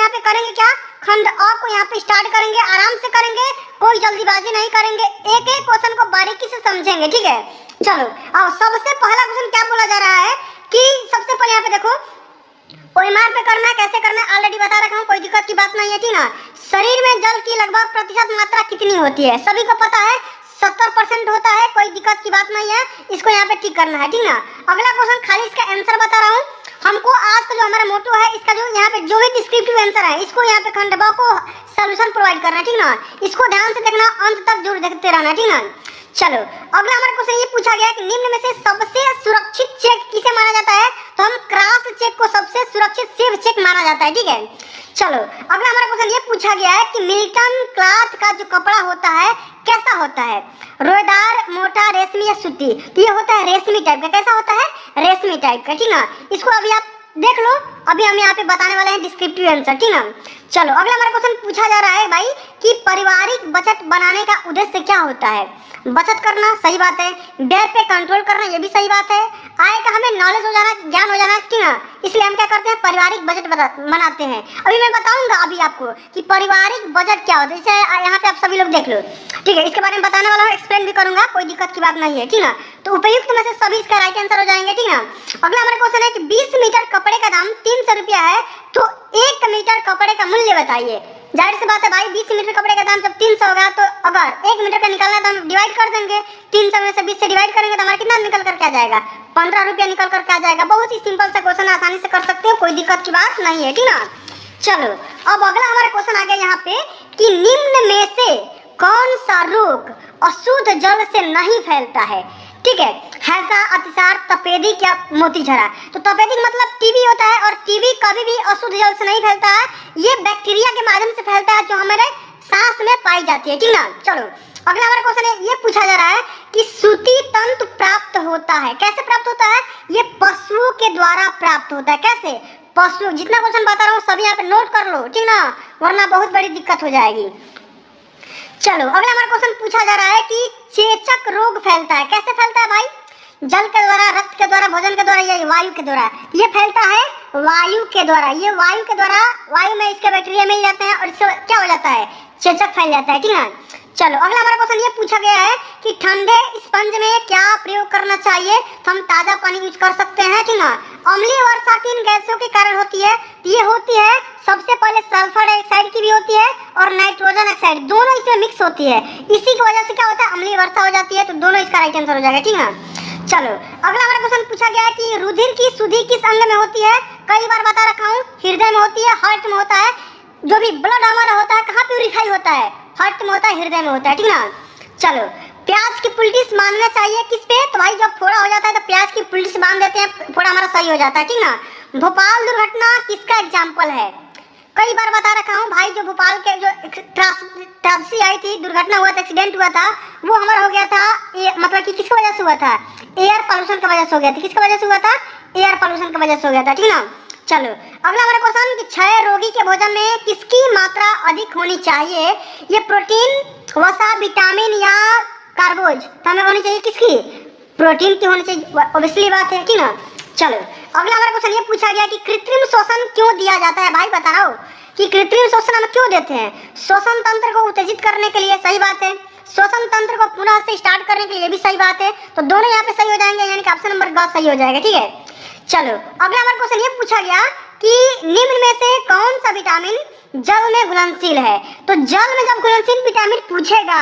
यहाँ पे करेंगे क्या, खंड अ को यहाँ पे स्टार्ट करेंगे, आराम से करेंगे, कोई जल्दीबाजी नहीं करेंगे, एक एक क्वेश्चन को बारीकी से समझेंगे, ठीक है। चलो अब सबसे पहला क्वेश्चन क्या बोला जा रहा है कि सबसे पहले यहाँ पे देखो ओएमआर पे करना है, कैसे करना है ऑलरेडी बता रखा हूँ, कोई दिक्कत की बात नहीं है, ठीक ना। शरीर में जल की लगभग प्रतिशत मात्रा कितनी होती है, सभी को पता है 70% होता है, कोई दिक्कत की बात नहीं है, इसको यहाँ पे ठीक करना है, ठीक ना। अगला क्वेश्चन खाली इसका आंसर बता रहा हूँ, हमको आज का जो हमारा मोटो है इसका जो यहाँ पे जो भी डिस्क्रिप्टिव आंसर है इसको यहाँ पे खंड ब को सॉल्यूशन प्रोवाइड करना है, ठीक ना। इसको ध्यान से देखना, अंत तक जरूर देखते रहना, ठीक ना। चलो अगला हमारा क्वेश्चन ये पूछा गया कि निम्न में से सबसे सुरक्षित चेक किसे माना जाता है, तो हम क्रॉस चेक को सबसे सुरक्षित सेफ चेक माना जाता है, ठीक है। चलो अगला हमारा क्वेश्चन ये पूछा गया है कि मिल्टन क्लॉथ का जो कपड़ा होता है कैसा होता है, रोएदार, मोटा, रेशमी या सूती, तो ये होता है रेशमी टाइप का, कैसा होता है, रेशमी टाइप का, ठीक ना। इसको अभी आप देख लो, अभी हम यहाँ पे बताने वाले हैं डिस्क्रिप्टिव आंसर, ठीक ना। चलो अगला हमारा क्वेश्चन पूछा जा रहा है भाई कि पारिवारिक बचत बनाने का उद्देश्य क्या होता है, बचत करना सही बात है, व्यय पे कंट्रोल करना ये भी सही बात है, आय का हमें नॉलेज हो जाना, ज्ञान हो जाना, ठीक ना, इसलिए हम क्या करते हैं पारिवारिक बजट बनाते हैं। अभी मैं बताऊंगा अभी आपको कि पारिवारिक बजट क्या होता है, जैसे यहाँ पे आप सभी लोग देख लो, ठीक है, इसके बारे में बताने वाला हूँ, एक्सप्लेन भी करूंगा, कोई दिक्कत की बात नहीं है, ठीक ना। तो उपयुक्त में से सभी इसका राइट आंसर हो जाएंगे, ठीक ना। अगला हमारा क्वेश्चन है कि 20 मीटर कपड़े का दाम 300 रुपया है, तो 1 मीटर कपड़े का मूल्य बताइए। जाहिर सी बात है भाई, 20 मीटर कपड़े का दाम जब 300 होगा तो अगर 1 मीटर का निकालना है तो हम डिवाइड कर देंगे, 300 में से 20 से डिवाइड करेंगे तो हमारा कितना निकल कर क्या जाएगा, 15 रुपया निकल कर क्या जाएगा। बहुत ही सिंपल सा क्वेश्चन, आसानी से कर सकते हो, कोई दिक्कत की बात नहीं है, ठीक ना। चलो अब अगला हमारा क्वेश्चन आ गया यहाँ पे कि निम्न में से कौन सा रोग अशुद्ध जल से नहीं फैलता है, ठीक है, हैजा, अतिसार, तपेदिक या मोतीझरा। तो तपेदिक मतलब टीबी होता है, और टीबी कभी भी अशुद्ध जल से नहीं फैलता है, ये बैक्टीरिया के माध्यम से फैलता है जो हमारे सांस में पाई जाती है, ठीक ना। चलो अगला हमारा क्वेश्चन है ये पूछा जा रहा है कि सूती तंतु प्राप्त होता है, कैसे प्राप्त होता है, ये पशुओं के द्वारा प्राप्त होता है, कैसे, पशु, जितना क्वेश्चन बता रहा हूँ सभी यहाँ पे नोट कर लो, ठीक ना, वरना बहुत बड़ी दिक्कत हो जाएगी। चलो अगला हमारा क्वेश्चन पूछा जा रहा है कि चेचक रोग फैलता है, कैसे फैलता है भाई, जल के द्वारा, रक्त के द्वारा, भोजन के द्वारा या वायु के द्वारा, ये फैलता है वायु के द्वारा, ये वायु के द्वारा, वायु में इसके बैक्टीरिया मिल जाते हैं और इससे क्या हो जाता है, चेचक फैल जाता है, ठीक है। चलो अगला हमारा क्वेश्चन ये पूछा गया है कि ठंडे स्पंज में क्या प्रयोग करना चाहिए, तो हम ताजा पानी यूज कर सकते हैं, ठीक ना। अम्लीय वर्षा किन गैसों के कारण होती है, ये होती है सबसे पहले सल्फर डाइऑक्साइड की भी होती है और नाइट्रोजन ऑक्साइड, दोनों इसमें मिक्स होती है, इसी की वजह से क्या होता है अम्लीय वर्षा हो जाती है, तो दोनों इसका राइट आंसर हो जाएगा, ठीक है। चलो अगला हमारा क्वेश्चन पूछा गया है कि रुधिर की शुद्धि किस अंग में होती है, कई बार बता रखा हूँ, हृदय में होती है, हार्ट में होता है, जो भी ब्लड हमारा होता है कहाँ प्यूरिफाई होता है, हार्ट में होता है, हृदय में होता है, ठीक ना। चलो प्याज की पुलिस बांधना चाहिए किस पे, तो भाई जब फोड़ा हो जाता है तो प्याज की पुलिस बांध देते हैं, फोड़ा हमारा सही हो जाता है, ठीक ना। भोपाल दुर्घटना किसका एग्जाम्पल है, कई बार बता रखा हूँ भाई, जो भोपाल के जो ट्रैजेडी आई थी, दुर्घटना हुआ था, एक्सीडेंट हुआ था, वो हमारा हो गया था, मतलब कि किसकी वजह से हुआ था, एयर पॉल्यूशन की वजह से हो गया था, किसकी वजह से हुआ था, एयर पॉल्यूशन की वजह से हो गया था, ठीक ना। चलो अगला हमारा क्वेश्चन कि क्षय रोगी के भोजन में किसकी मात्रा अधिक होनी चाहिए, ये प्रोटीन, वसा, विटामिन या कार्बोज, तो हमें होनी चाहिए किसकी, प्रोटीन की होनी चाहिए, ऑब्वियसली बात है, ठीक ना। चलो अगला हमारा क्वेश्चन ये पूछा गया कि कृत्रिम शोषण क्यों दिया जाता है, भाई बता रहा हूँ कि कृत्रिम शोषण हम क्यों देते हैं, श्वसन तंत्र को उत्तेजित करने के लिए, सही बात है, श्वसन तंत्र को पुनः से स्टार्ट करने के लिए भी सही बात है, तो दोनों यहाँ पे सही हो जाएंगे, यानी कि ऑप्शन नंबर ग सही हो जाएगा, ठीक है। चलो अगला हमारा क्वेश्चन ये पूछा गया कि निम्न में से कौन सा विटामिन जल में घुलनशील है, तो जल में जब घुलनशील विटामिन पूछेगा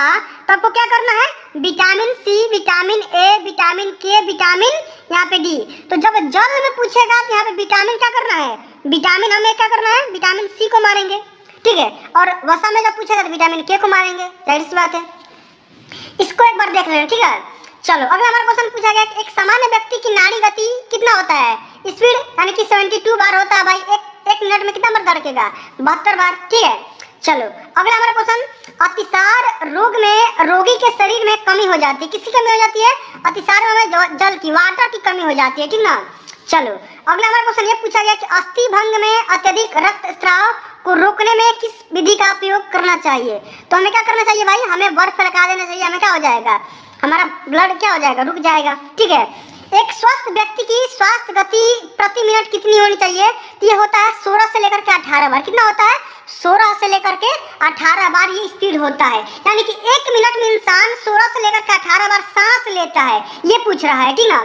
तो आपको क्या करना है, vitamin C, vitamin A, vitamin K, vitamin यहाँ पे डी, तो जब जल में पूछेगा तो यहाँ पे विटामिन क्या करना है, विटामिन हमें क्या करना है, विटामिन सी को मारेंगे, ठीक है, और वसा में जब पूछेगा तो विटामिन के को मारेंगे, जाहिर सी बात है, इसको एक बार देख लेना, ठीक है। चलो अगला हमारा क्वेश्चन पूछा गया कि एक सामान्य व्यक्ति की नाड़ी गति कितना होता है, स्पीड यानी कि 72 बार होता है भाई, एक मिनट में कितना बार धड़केगा, 72 बार, ठीक है। चलो अगला हमारा क्वेश्चन, अतिसार रोग में रोगी के शरीर में कमी हो जाती है, किसकी कमी हो जाती है, अतिसार में जल की, वाटर की कमी हो जाती है, ठीक ना। चलो अगला हमारा क्वेश्चन ये पूछा गया कि अस्थि भंग में अत्यधिक रक्तस्राव को रोकने में किस विधि का उपयोग करना चाहिए, तो हमें क्या करना चाहिए भाई, हमें बर्फ लगा देना चाहिए, हमें क्या हो जाएगा, हमारा ब्लड क्या हो जाएगा, रुक जाएगा, ठीक है। एक स्वस्थ व्यक्ति की स्वास्थ्य गति प्रति मिनट कितनी होनी चाहिए? तो ये होता है 16 से लेकर के 18 बार। कितना होता है? 16 से लेकर के 18 बार ये स्पीड होता है। यानी कि 1 मिनट में इंसान 16 से लेकर के 18 बार सांस लेता है, ये पूछ रहा है, ठीक ना।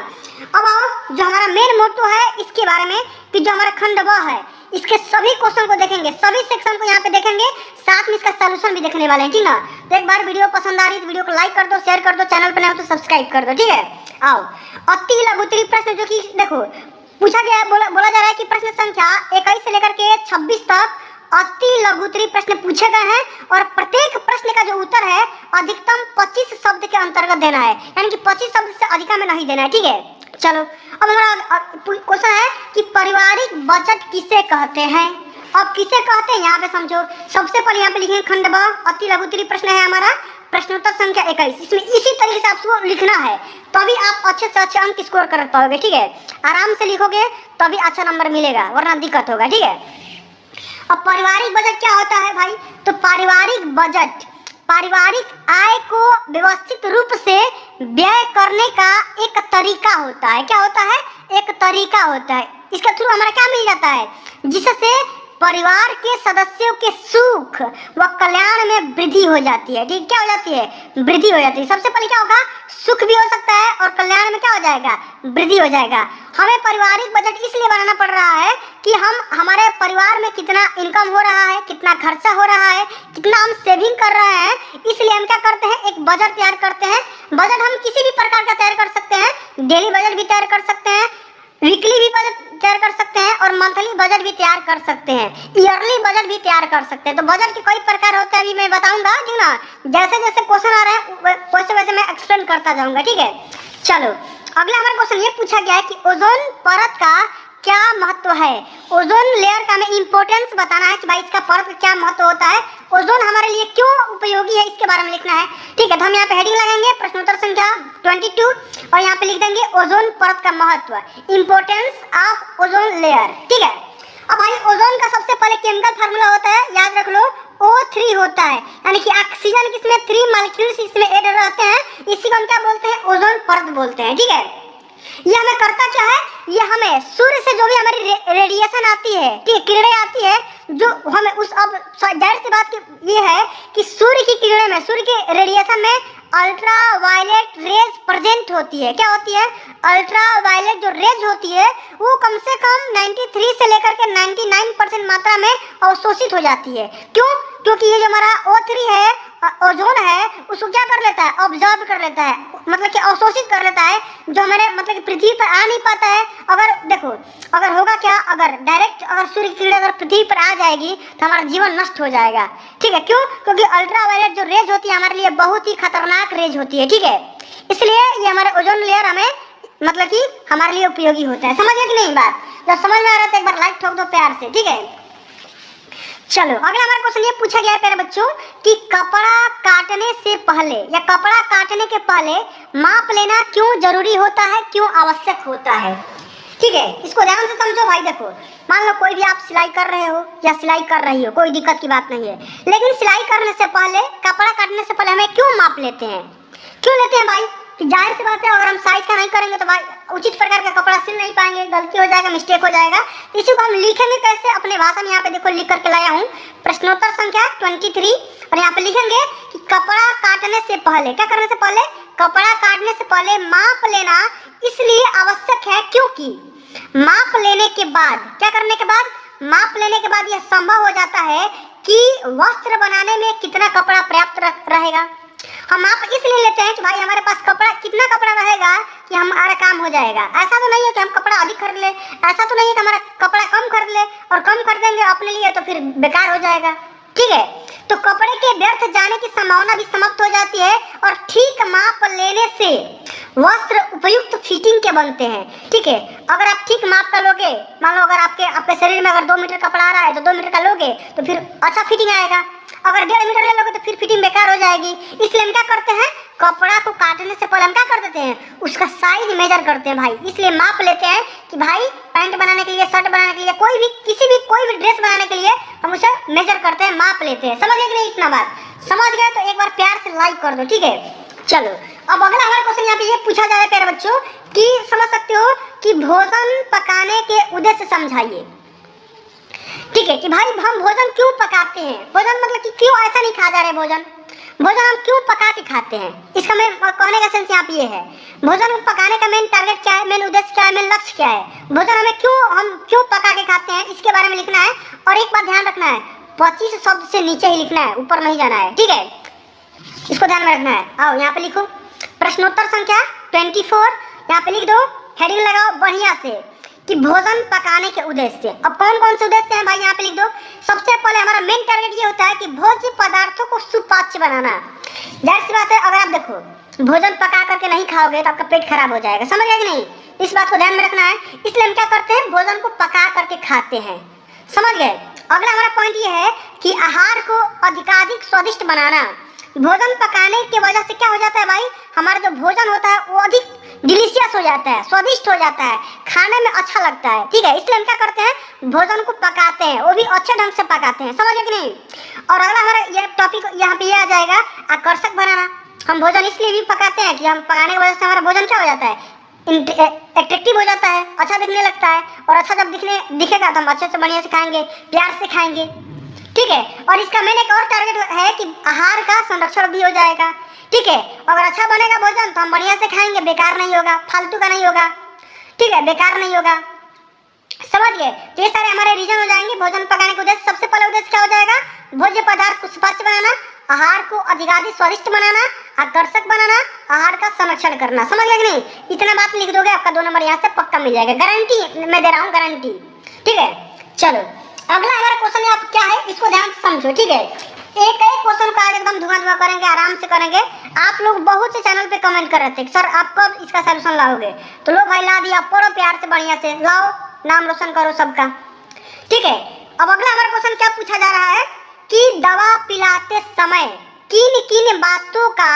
अब आओ जो हमारा मेन मोटो है इसके बारे में, कि जो हमारा खंड ब है इसके सभी क्वेश्चन को देखेंगे, सभी सेक्शन को यहाँ पे देखेंगे, साथ में इसका सॉल्यूशन भी देखने वाले हैं, ठीक ना। तो एक बार वीडियो पसंद आ रही तो वीडियो को लाइक कर दो, शेयर कर दो, चैनल पर नए हो तो सब्सक्राइब कर दो, ठीक है। आओ अति लघु उत्तरीय प्रश्न, जो कि देखो पूछा गया है, बोला जा रहा है कि प्रश्न संख्या 21 से लेकर के 26 तक अति लघु उत्तरीय प्रश्न पूछे गए हैं और प्रत्येक प्रश्न का जो उत्तर है अधिकतम 25 शब्द के अंतर्गत देना है, यानी कि 25 शब्द से अधिक में नहीं देना है, ठीक है। चलो अब हमारा क्वेश्चन है कि पारिवारिक बजट किसे कहते हैं। अब किसे कहते हैं यहाँ पे समझो। सबसे पहले यहाँ पे लिखेंगे खंड ब, अति लघु उत्तरीय प्रश्न है हमारा प्रश्नोत्तर संख्या 21। इसमें इसी तरीके से आपको लिखना है, तभी आप अच्छे से अच्छे अंक स्कोर कर पाओगे, ठीक है। आराम से लिखोगे तभी अच्छा नंबर मिलेगा, वरना दिक्कत होगा, ठीक है। अब पारिवारिक बजट क्या होता है भाई? तो पारिवारिक बजट पारिवारिक आय को व्यवस्थित रूप से व्यय करने का एक तरीका होता है। क्या होता है? एक तरीका होता है। इसके थ्रू हमारा क्या मिल जाता है? जिससे परिवार के सदस्यों के सुख व कल्याण में वृद्धि हो जाती है, ठीक। क्या हो जाती है? वृद्धि हो जाती है। सबसे पहले क्या होगा? सुख भी हो सकता है और कल्याण में क्या हो जाएगा? वृद्धि हो जाएगा। हमें पारिवारिक बजट इसलिए बनाना पड़ रहा है कि हम हमारे परिवार में कितना इनकम हो रहा है, कितना खर्चा हो रहा है, कितना हम सेविंग कर रहे हैं, इसलिए हम क्या करते हैं? एक बजट तैयार करते हैं। बजट हम किसी भी प्रकार का तैयार कर सकते हैं, डेली बजट भी तैयार कर सकते हैं, वीकली भी बजट तैयार कर सकते हैं और मंथली बजट भी तैयार कर सकते हैं, ईयरली बजट भी तैयार कर सकते हैं। तो बजट के कई प्रकार होते हैं, अभी मैं बताऊंगा, ठीक ना। जैसे जैसे क्वेश्चन आ रहे हैं वैसे वैसे मैं एक्सप्लेन करता जाऊंगा, ठीक है। चलो अगला हमारा क्वेश्चन ये पूछा गया है कि ओजोन परत का क्या महत्व है। ओजोन लेयर का हमें इंपॉर्टेंस बताना है कि भाई इसका परत का क्या महत्व होता है, ओजोन हमारे लिए क्यों उपयोगी है, इसके बारे में लिखना है, ठीक है। तो हम यहाँ पे हेडिंग लगाएंगे प्रश्नोत्तर संख्या 22 और यहाँ पे लिख देंगे ओजोन परत का महत्व, इंपॉर्टेंस ऑफ ओजोन लेयर, ठीक है। अब भाई ओजोन का सबसे पहले केमिकल फार्मूला होता है, याद रख लो, O3 होता है, यानी कि ऑक्सीजन किसमें 3 मॉलिक्यूल्स इसमें ऐड रहते हैं, इसी को हम क्या बोलते हैं? ओजोन परत बोलते हैं, ठीक है। ये हमें करता क्या है? ये हमें सूर्य से जो भी हमारी रेडिएशन आती है, ठीक है, किरणें आती है, जो हमें उस, अब जाहिर सी बात ये है कि सूर्य की किरणें में, सूर्य के रेडिएशन में अल्ट्रा वायलेट रेज प्रेजेंट होती है। क्या होती है? अल्ट्रा वायलेट जो रेज होती है वो कम से कम 93 से लेकर के 99% मात्रा में अवशोषित हो जाती है। क्यों? क्योंकि ये जो हमारा O3 है, ओजोन है, उसको क्या कर लेता है? ऑब्जर्व कर लेता है, मतलब कि अवशोषित कर लेता है, जो हमारे मतलब कि पृथ्वी पर आ नहीं पाता है। अगर देखो, अगर होगा क्या, अगर डायरेक्ट अगर सूर्य की किरण अगर पृथ्वी पर आ जाएगी तो हमारा जीवन नष्ट हो जाएगा, ठीक है। क्यों? क्योंकि अल्ट्रा वायलेट जो रेज होती है हमारे लिए बहुत ही खतरनाक रेज होती है, ठीक है। इसलिए ये हमारे ओजोन लेयर हमें मतलब कि हमारे लिए उपयोगी होता है। समझ गए कि नहीं बात? जब समझ में आ रहा है तो एक बार लाइक ठोक दो प्यार से, ठीक है। चलो अगला हमारा क्वेश्चन ये पूछा गया है प्यारे बच्चों कि कपड़ा काटने से पहले या कपड़ा काटने के पहले माप लेना क्यों जरूरी होता है, क्यों आवश्यक होता है, ठीक है। इसको ध्यान से समझो भाई। देखो मान लो कोई भी आप सिलाई कर रहे हो या सिलाई कर रही हो, कोई दिक्कत की बात नहीं है, लेकिन सिलाई करने से पहले, कपड़ा काटने से पहले हमें क्यों माप लेते हैं? क्यों लेते हैं भाई? कि जाहिर सी बात है, अगर हम साइज का नहीं करेंगे तो भाई उचित प्रकार का कपड़ा सिल नहीं पाएंगे, गलती हो जाएगा, मिस्टेक हो जाएगा। इसी को हम लिखेंगे कैसे? अपने भाषा में यहाँ पे देखो लिख करके लाया हूँ, प्रश्नोत्तर संख्या 23 और यहाँ पे लिखेंगे कि कपड़ा काटने से पहले, क्या करने से पहले? कपड़ा काटने से पहले माप लेना इसलिए आवश्यक है क्योंकि माप लेने के बाद, क्या करने के बाद? माप लेने के बाद यह संभव हो जाता है कि वस्त्र बनाने में कितना कपड़ा पर्याप्त रहेगा। हम माप इसलिए लेते हैं कि भाई हमारे पास कपड़ा, कितना कपड़ा रहेगा कि हमारा काम हो जाएगा। ऐसा तो नहीं है कि हम कपड़ा अधिक खरीद ले, ऐसा तो नहीं है कि हमारा कपड़ा कम खरीद ले और कम खरीदेंगे अपने लिए तो फिर बेकार हो जाएगा, ठीक है। तो कपड़े के व्यर्थ जाने की संभावना भी समाप्त हो जाती है और ठीक माप लेने से वस्त्र उपयुक्त फिटिंग के बनते हैं, ठीक है। अगर आप ठीक माप का लोगे, मान लो अगर आपके शरीर में अगर 2 मीटर कपड़ा आ रहा है तो 2 मीटर का लोगे तो फिर अच्छा फिटिंग आएगा। अगर 1.5 मीटर ले लोगे तो फिर फिटिंग बेकार हो जाएगी। इसलिए हम क्या करते हैं? कपड़ा को काटने से पहले हम क्या कर देते हैं? उसका साइज मेजर करते हैं भाई। इसलिए माप लेते हैं कि भाई पैंट बनाने के लिए, शर्ट बनाने के लिए, कोई भी ड्रेस बनाने के लिए हम उसे मेजर करते हैं, माप लेते हैं। समझ गए कि नहीं? इतना बात समझ गए तो एक बार प्यार से लाइक कर दो, ठीक है। चलो अब अगला हमारा क्वेश्चन यहाँ पे ये पूछा जा रहा है प्यारे बच्चों कि समझ सकते हो कि भोजन पकाने के उद्देश्य समझाइए। ठीक है कि भाई हम भोजन क्यों पकाते हैं, भोजन मतलब कि क्यों ऐसा नहीं खा जा रहे भोजन हम क्यों पका के खाते हैं, इसका मेन कहने का सेंस यहाँ पे ये है। भोजन पकाने का मेन टारगेट क्या है, मेन उद्देश्य क्या है, मेन लक्ष्य क्या है, भोजन हम क्यों पका के खाते हैं, इसके बारे में लिखना है। और एक बात ध्यान रखना है, 25 शब्द से नीचे ही लिखना है, ऊपर नहीं जाना है। ठीक है, इसको ध्यान में रखना है। आओ यहाँ पे लिखो प्रश्नोत्तर संख्या 24, यहाँ पे लिख दो, हेडिंग लगाओ बढ़िया से कि भोजन पकाने के उद्देश्य। अब कौन कौन से उद्देश्य हैं भाई, यहाँ पे लिख दो। सबसे पहले हमारा मेन टारगेट ये होता है कि भोज्य पदार्थों को सुपाच्य बनाना। जाहिर सी बात है, अगर आप देखो भोजन पका करके नहीं खाओगे तो आपका पेट खराब हो जाएगा, समझ गए कि नहीं, इस बात को ध्यान में रखना है। इसलिए हम क्या करते हैं, भोजन को पका करके खाते हैं, समझ गए। अगला हमारा पॉइंट ये है कि आहार को अधिकाधिक स्वादिष्ट बनाना। भोजन पकाने की वजह से क्या हो जाता है भाई, हमारा जो भोजन होता है वो अधिक डिलीशियस हो जाता है, स्वादिष्ट हो जाता है, खाने में अच्छा लगता है। ठीक है, इसलिए हम क्या करते हैं, भोजन को पकाते हैं, वो भी अच्छे ढंग से पकाते हैं, समझ गए कि नहीं। और अगला हमारा ये टॉपिक यहाँ पे ये आ जाएगा, आकर्षक बनाना। हम भोजन इसलिए भी पकाते हैं कि हम पकाने की वजह से हमारा भोजन क्या हो जाता है, एट्रैक्टिव हो जाता है, अच्छा दिखने लगता है। और अच्छा जब दिखेगा तो हम अच्छे से बढ़िया से खाएंगे, प्यार से खाएंगे। ठीक है, और इसका मैंने एक और टारगेट है कि आहार का संरक्षण भी हो जाएगा। ठीक है, अगर अच्छा बनेगा भोजन तो हम बढ़िया से खाएंगे, बेकार नहीं होगा, फालतू का नहीं होगा। ठीक है, बेकार नहीं होगा, समझ गए। तो ये सारे हमारे रीजन हो जाएंगे भोजन पकाने का उद्देश्य। सबसे पहला उद्देश्य क्या हो जाएगा, भोज्य पदार्थ को सुपाच्य बनाना, आहार को अधिकाधिक स्वादिष्ट बनाना, आकर्षक बनाना, आहार का संरक्षण करना, समझ गए कि नहीं। इतना बात लिख दोगे, आपका 2 नंबर यहाँ से पक्का मिल जाएगा, गारंटी मैं दे रहा हूँ, गारंटी। ठीक है, चलो अगला हमारा क्वेश्चन आप क्या है, इसको ध्यान से समझो। ठीक है, एक क्वेश्चन का आज एकदम धुआं करेंगे, आराम से करेंगे। आप लोग बहुत से चैनल पे कमेंट कर रहे थे सर आप कब इसका सलूशन लाओगे, तो लो भाई ला दिया, पढ़ो प्यार से बढ़िया से, लाओ नाम रोशन करो सबका। ठीक है, अब अगला हमारा क्वेश्चन क्या पूछा जा रहा है कि दवा पिलाते समय किन किन बातों का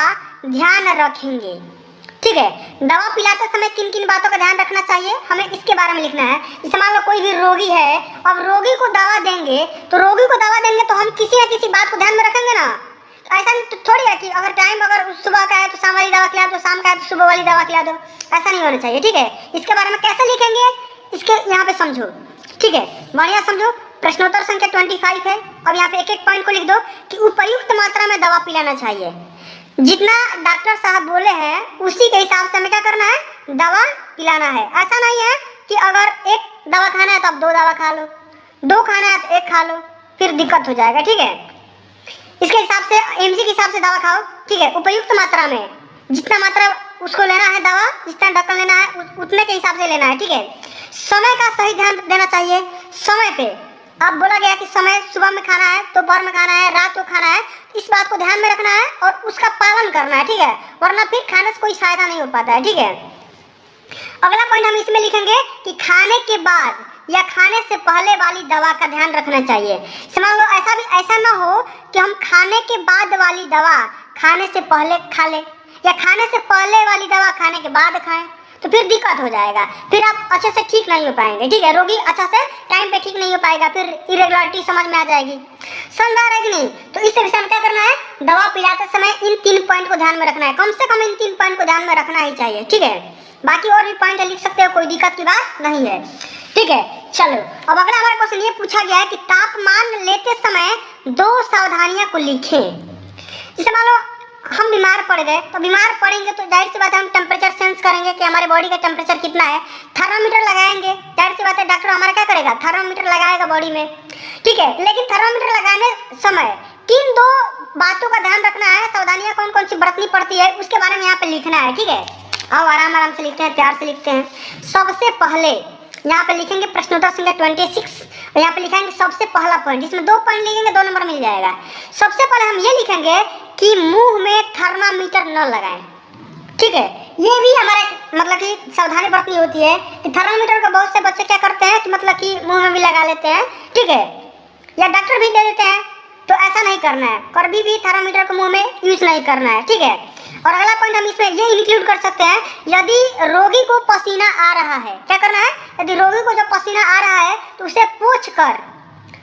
ध्यान रखेंगे। ठीक है, दवा पिलाते समय किन किन बातों का ध्यान रखना चाहिए, हमें इसके बारे में लिखना है। जैसे मान लो कोई भी रोगी है, अब रोगी को दवा देंगे तो हम किसी न किसी बात को ध्यान में रखेंगे ना। ऐसा तो थोड़ी है कि अगर टाइम अगर सुबह का है तो शाम वाली दवा खिला दो, शाम का है तो सुबह वाली दवा खिला दो, ऐसा नहीं होना चाहिए। ठीक है, इसके बारे में कैसे लिखेंगे, इसके यहाँ पे समझो। ठीक है, बढ़िया समझो। प्रश्नोत्तर संख्या 25 है। अब यहाँ पे एक एक पॉइंट को लिख दो कि उपयुक्त मात्रा में दवा पिलाना चाहिए। जितना डॉक्टर साहब बोले हैं उसी के हिसाब से हमें क्या करना है, दवा पिलाना है। ऐसा नहीं है कि अगर एक दवा खाना है तो आप 2 दवा खा लो, 2 खाना है तो 1 खा लो, फिर दिक्कत हो जाएगा। ठीक है, इसके हिसाब से एमजी के हिसाब से दवा खाओ। ठीक है, उपयुक्त मात्रा में, जितना मात्रा उसको लेना है दवा, जितना ढक्कन लेना है उतने के हिसाब से लेना है। ठीक है, समय का सही ध्यान देना चाहिए। समय पे अब बोला गया कि समय सुबह में खाना है, दोपहर में खाना है, रात को खाना है, इस बात को ध्यान में रखना है और उसका पालन करना है। ठीक है, वरना फिर खाने से कोई फायदा नहीं हो पाता है। ठीक है, अगला पॉइंट हम इसमें लिखेंगे कि खाने के बाद या खाने से पहले वाली दवा का ध्यान रखना चाहिए। मान लो ऐसा ना हो कि हम खाने के बाद वाली दवा खाने से पहले खा ले या खाने से पहले वाली दवा खाने के बाद खाएं, तो फिर दिक्कत हो जाएगा, फिर आप अच्छे से ठीक नहीं हो पाएंगे। ठीक है, रोगी अच्छा से टाइम पे ठीक नहीं हो पाएगा, फिर इरेगुलरिटी समझ में आ जाएगी। समझ आ रहा है कि नहीं। तो इस विषय में क्या करना है, दवा पिलाते समय इन 3 पॉइंट को ध्यान में रखना है, कम से कम इन 3 पॉइंट को ध्यान में रखना ही चाहिए। ठीक है, बाकी और भी पॉइंट लिख सकते हो, कोई दिक्कत की बात नहीं है। ठीक है, चलो अब अगला हमारा क्वेश्चन ये पूछा गया है कि तापमान लेते समय 2 सावधानियां को लिखें। जैसे मान लो हम बीमार पड़ गए, तो बीमार पड़ेंगे तो जाहिर सी बात है हम टेम्परेचर सेंस करेंगे कि हमारे बॉडी का टेम्परेचर कितना है, थर्मामीटर लगाएंगे। जाहिर सी बात है डॉक्टर हमारा क्या करेगा, थर्मामीटर लगाएगा बॉडी में। ठीक है, लेकिन थर्मामीटर लगाने समय किन 2 बातों का ध्यान रखना है, सावधानियां कौन कौन सी बरतनी पड़ती है, उसके बारे में यहाँ पे लिखना है। ठीक है, आओ आराम से लिखते हैं, प्यार से लिखते हैं। सबसे पहले यहाँ पे लिखेंगे प्रश्नोत्तर संख्या 26, और यहाँ पे लिखेंगे सबसे पहला पॉइंट, इसमें 2 पॉइंट लिखेंगे, 2 नंबर मिल जाएगा। सबसे पहले हम ये लिखेंगे कि मुंह में थर्मामीटर न लगाएं। ठीक है, ये भी हमारे मतलब कि सावधानी बरतनी होती है कि थर्मामीटर को बहुत से बच्चे क्या करते हैं कि मतलब कि मुंह में भी लगा लेते हैं। ठीक है, या डॉक्टर भी दे देते हैं, तो ऐसा नहीं करना है, कभी भी थर्मामीटर को मुंह में यूज नहीं करना है। ठीक है, और अगला पॉइंट हम इसमें ये इंक्लूड कर सकते हैं, यदि रोगी को पसीना आ रहा है, क्या करना है, यदि रोगी को जब पसीना आ रहा है तो उसे पोंछ कर,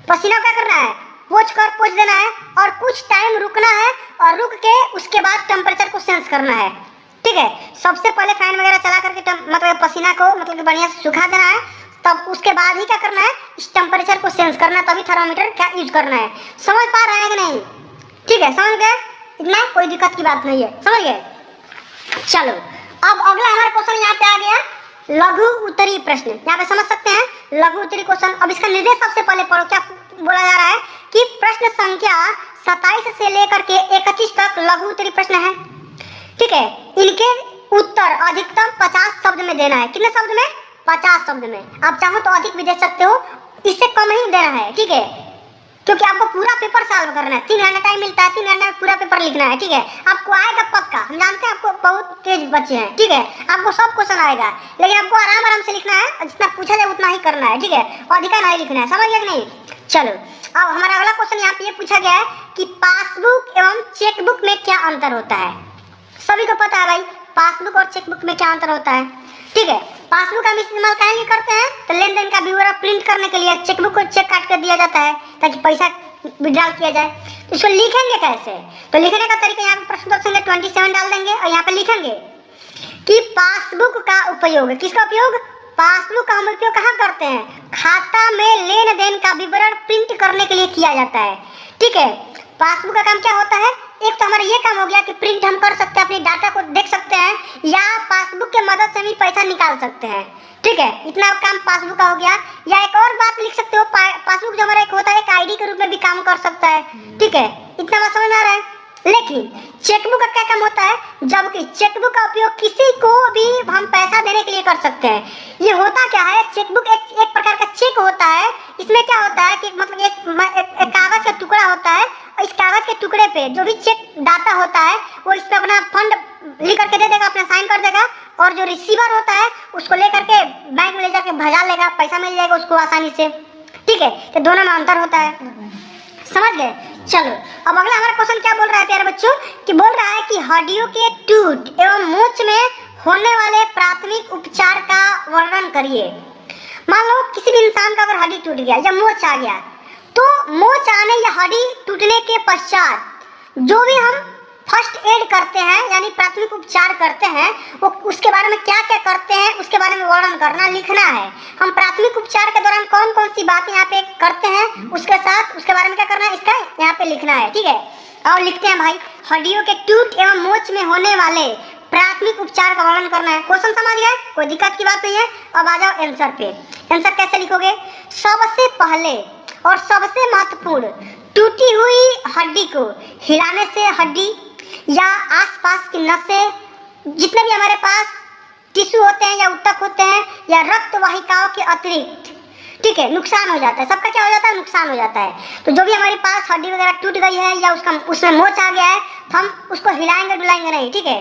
पसीना क्या करना है, पोंछ देना है और कुछ टाइम रुकना है और रुक के उसके बाद टेम्परेचर को सेंस करना है। ठीक है। सबसे पहले फैन वगैरह चला करके मतलब पसीना को मतलब कि बढ़िया से सुखा देना है, तब उसके बाद ही क्या करना है, इस टेम्परेचर को सेंस करना है, तभी थर्मामीटर क्या यूज करना है। समझ पा रहे हैं कि नहीं? ठीक है, समझ गए? इतना कोई दिक्कत की बात नहीं है, समझ गए? चलो अब अगला हमारा क्वेश्चन यहाँ पे आ गया, लघु उत्तरीय प्रश्न। यहाँ पे समझ सकते हैं लघु उत्तरीय क्वेश्चन। अब इसका निर्देश सबसे पहले पढ़ो, क्या बोला जा रहा है कि प्रश्न संख्या 27 से लेकर के 31 तक लघु उत्तरीय प्रश्न है। ठीक है, इनके उत्तर अधिकतम 50 शब्द में देना है। कितने शब्द में? 50 शब्द में। आप चाहो तो अधिक भी दे सकते हो, इससे कम ही देना है। ठीक है, क्योंकि आपको पूरा पेपर सॉल्व करना है, 3 घंटा टाइम मिलता है, 3 घंटे में पूरा पेपर लिखना है। ठीक है, आपको आएगा पक्का, हम जानते हैं आपको बहुत तेज बच्चे हैं। ठीक है, आपको सब क्वेश्चन आएगा, लेकिन आपको आराम आराम से लिखना है, जितना पूछा जाए उतना ही करना है। ठीक है, अधिका नहीं लिखना है, समझ गए कि नहीं? चलो अब हमारा अगला क्वेश्चन यहाँ पे ये पूछा गया है कि पासबुक एवं चेकबुक में क्या अंतर होता है। सभी को पता है भाई, पासबुक और चेकबुक में क्या अंतर होता है। ठीक है, पासबुक हम इस्तेमाल काहे लिए करते हैं, तो लेन देन का ब्यौरा प्रिंट करने के लिए। चेकबुक को चेक काट कर दिया जाता है ताकि पैसा विड्रॉल किया जाए। तो इसको लिखेंगे कैसे, तो लिखने का तरीका यहाँ पे प्रश्न संख्या 27 डाल देंगे और यहाँ पे लिखेंगे कि पासबुक का उपयोग, किसका उपयोग, पासबुक का हम उपयोग कहाँ करते हैं, खाता में लेन देन का विवरण प्रिंट करने के लिए किया जाता है। ठीक है, पासबुक का काम क्या होता है, एक तो हमारा ये काम हो गया कि प्रिंट हम कर सकते हैं, अपनी डाटा को देख सकते हैं, या पासबुक के मदद से भी पैसा निकाल सकते हैं। ठीक है, इतना काम पासबुक का हो गया। या एक और बात लिख सकते हो, पासबुक जो हमारा एक होता है, एक आईडी के रूप में भी काम कर सकता है। ठीक है, इतना बात समझ में आ रहा है। लेकिन चेकबुक का क्या काम होता है, जबकि चेकबुक का उपयोग किसी को भी हम पैसा देने के लिए कर सकते हैं। ये होता क्या है, चेकबुक एक प्रकार का चेक होता है। इसमें क्या होता है कि मतलब एक कागज का टुकड़ा होता है, इस कागज के टुकड़े पे जो भी चेक डाटा होता है वो इस पे अपना फंड लिख करके दे देगा, अपना साइन कर देगा, और जो रिसीवर होता है उसको लेकर के बैंक में ले जाके भजा लेगा, पैसा मिल जाएगा उसको आसानी से। ठीक है, तो दोनों में अंतर होता है, समझ गए? चलो अब अगला हमारा क्वेश्चन क्या बोल रहा है प्यारे बच्चों, कि बोल रहा है कि हड्डियों के टूट एवं मोच में होने वाले प्राथमिक उपचार का वर्णन करिए। मान लो किसी भी इंसान का अगर हड्डी टूट गया या मोच आ गया, तो मोच आने या हड्डी टूटने के पश्चात जो भी हम फर्स्ट एड करते हैं यानी प्राथमिक उपचार करते हैं, वो उसके बारे में क्या क्या करते हैं उसके बारे में वर्णन करना, लिखना है। हम प्राथमिक उपचार के दौरान कौन कौन सी बातें यहाँ पे करते हैं उसके साथ उसके बारे में क्या करना है, इसका यहाँ पे लिखना है। ठीक है, और लिखते हैं भाई, हड्डियों के टूट एवं मोच में होने वाले प्राथमिक उपचार का वर्णन करना है। क्वेश्चन समझ गए, कोई दिक्कत की बात नहीं है। अब आ जाओ आंसर पे। आंसर कैसे लिखोगे, सबसे पहले और सबसे महत्वपूर्ण, टूटी हुई हड्डी को हिलाने से हड्डी या आसपास की नसें, जितने भी हमारे पास टिश्यू होते हैं या ऊतक होते हैं या रक्त वाहिकाओं के अतिरिक्त, ठीक है, नुकसान हो जाता है। सबका क्या हो जाता है, नुकसान हो जाता है। तो जो भी हमारे पास हड्डी वगैरह टूट गई है या उसमें मोच आ गया है, तो हम उसको हिलाएंगे डुलाएंगे नहीं। ठीक है,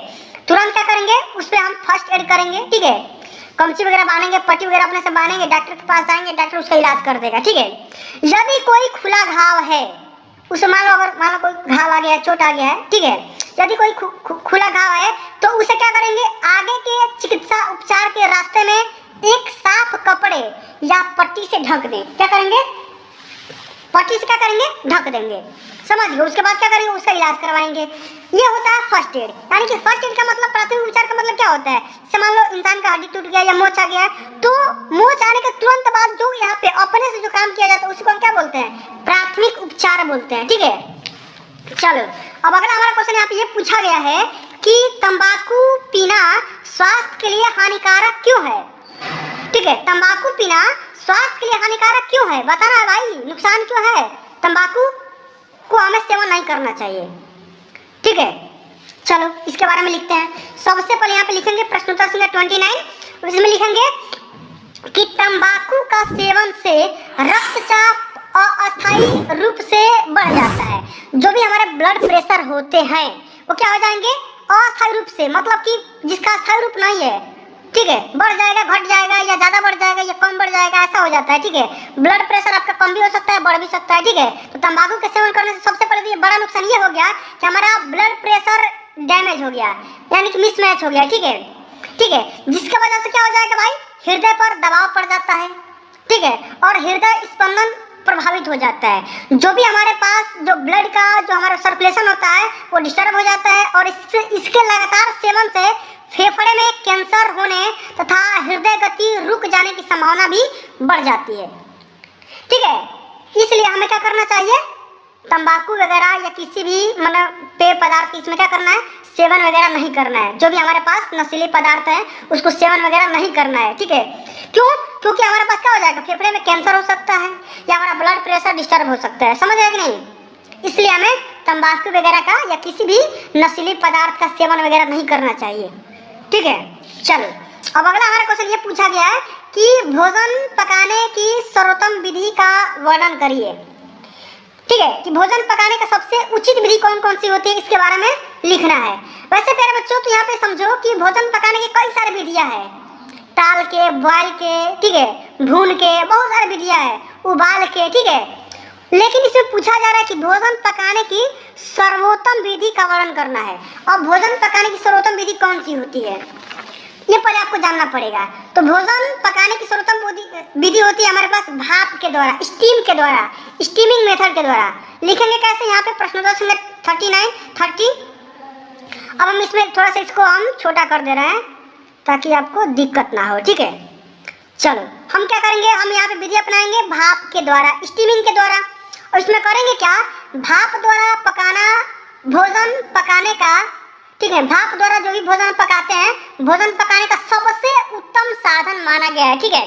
तुरंत क्या करेंगे, उस पर हम फर्स्ट एड करेंगे। ठीक है, कमची वगैरह बांधेंगे, पट्टी वगैरह अपने से बांधेंगे, डॉक्टर के पास जाएंगे, डॉक्टर उसका इलाज कर देगा। ठीक है, यदि कोई खुला घाव है, उसे मान लो कोई घाव आ गया है, चोट आ गया है, ठीक है, यदि कोई खुला घाव है तो उसे क्या करेंगे, आगे के चिकित्सा उपचार के रास्ते में एक साफ कपड़े या पट्टी से ढक दें। क्या करेंगे, पट्टी से क्या करेंगे, ढक देंगे, समझ गए। उसके बाद क्या करेंगे, उसका इलाज करवाएंगे। ये होता है फर्स्ट एड। यानी कि फर्स्ट एड का मतलब, प्राथमिक उपचार का मतलब क्या होता है, जैसे मान लो इंसान का हड्डी टूट गया या मोच आ गया, तो मोच आने के तुरंत बाद जो यहाँ पे अपने से जो काम किया जाता है उसको हम क्या बोलते हैं, प्राथमिक उपचार बोलते हैं। ठीक है, चलो अब अगला हमारा क्वेश्चन यहाँ पे ये पूछा गया है कि तंबाकू पीना स्वास्थ्य के लिए हानिकारक क्यों है। ठीक है, तंबाकू पीना स्वास्थ्य के लिए हानिकारक क्यों है, बताना है भाई, नुकसान क्यों है, तंबाकू को हमें सेवन नहीं करना चाहिए। ठीक है, चलो इसके बारे में लिखते हैं। सबसे पहले यहाँ पे लिखेंगे प्रश्नोत्तर संख्या 29, इसमें लिखेंगे कि तंबाकू का सेवन से रक्तचाप अस्थायी रूप से बढ़ जाता है। जो भी हमारे ब्लड प्रेशर होते हैं वो क्या हो जाएंगे, अस्थायी रूप से, मतलब कि जिसका स्थायी रूप नहीं है, ठीक है, बढ़ जाएगा, घट जाएगा, या ज्यादा बढ़ जाएगा या कम बढ़ जाएगा, ऐसा हो जाता है। ठीक है, ब्लड प्रेशर आपका कम भी हो सकता है, बढ़ भी सकता है। ठीक है, तो तंबाकू के सेवन करने से सबसे पहले ये बड़ा नुकसान ये हो गया कि हमारा ब्लड प्रेशर डैमेज हो गया, यानी कि मिसमैच हो गया। ठीक है, ठीक है, जिसके वजह से क्या हो जाएगा भाई, हृदय पर दबाव पड़ जाता है। ठीक है, और हृदय स्पंदन प्रभावित हो जाता है। जो भी हमारे पास जो ब्लड का जो हमारा सर्कुलेशन होता है वो डिस्टर्ब हो जाता है और इसके लगातार सेवन से फेफड़े में कैंसर होने तथा हृदय गति रुक जाने की संभावना भी बढ़ जाती है। ठीक है, इसलिए हमें क्या करना चाहिए, तंबाकू वगैरह या किसी भी मतलब पेय पदार्थ इसमें क्या करना है, सेवन वगैरह नहीं करना है। जो भी हमारे पास नशीले पदार्थ है उसको सेवन वगैरह नहीं करना है। ठीक है, क्यों? क्योंकि हमारे पास क्या हो जाएगा, फेफड़े में कैंसर हो सकता है या हमारा ब्लड प्रेशर डिस्टर्ब हो सकता है। समझ आए कि नहीं? इसलिए हमें तंबाकू वगैरह का या किसी भी नशीले पदार्थ का सेवन वगैरह नहीं करना चाहिए। ठीक है, चलो अब अगला हमारा क्वेश्चन ये पूछा गया है कि भोजन पकाने की सर्वोत्तम विधि का वर्णन करिए। ठीक है, कि भोजन पकाने का सबसे उचित विधि कौन कौन सी होती है, इसके बारे में लिखना है। वैसे प्यारे बच्चों तो यहाँ पे समझो कि भोजन पकाने की कई सारी विधियां हैं, ताल के, बॉयल के, ठीक है, भून के, बहुत सारी विधियां हैं, उबाल के। ठीक है, लेकिन इसमें पूछा जा रहा है कि भोजन पकाने की सर्वोत्तम विधि का वर्णन करना है। और भोजन पकाने की सर्वोत्तम विधि कौन सी होती है ये पहले आपको जानना पड़ेगा। तो भोजन पकाने की सर्वोत्तम विधि होती है हमारे पास भाप के द्वारा, स्टीम के द्वारा, स्टीमिंग मेथड के द्वारा। लिखेंगे कैसे, यहाँ पे प्रश्नोत्तर संख्या 39, 30। अब हम इसमें थोड़ा सा इसको हम छोटा कर दे रहे हैं ताकि आपको दिक्कत ना हो। ठीक है, चलो हम क्या करेंगे, हम यहाँ पे विधि अपनाएंगे भाप के द्वारा, स्टीमिंग के द्वारा। और इसमें करेंगे क्या, भाप द्वारा पकाना भोजन पकाने का, ठीक है, भाप द्वारा जो भी भोजन पकाते हैं, भोजन पकाने का सबसे उत्तम साधन माना गया है। ठीक है,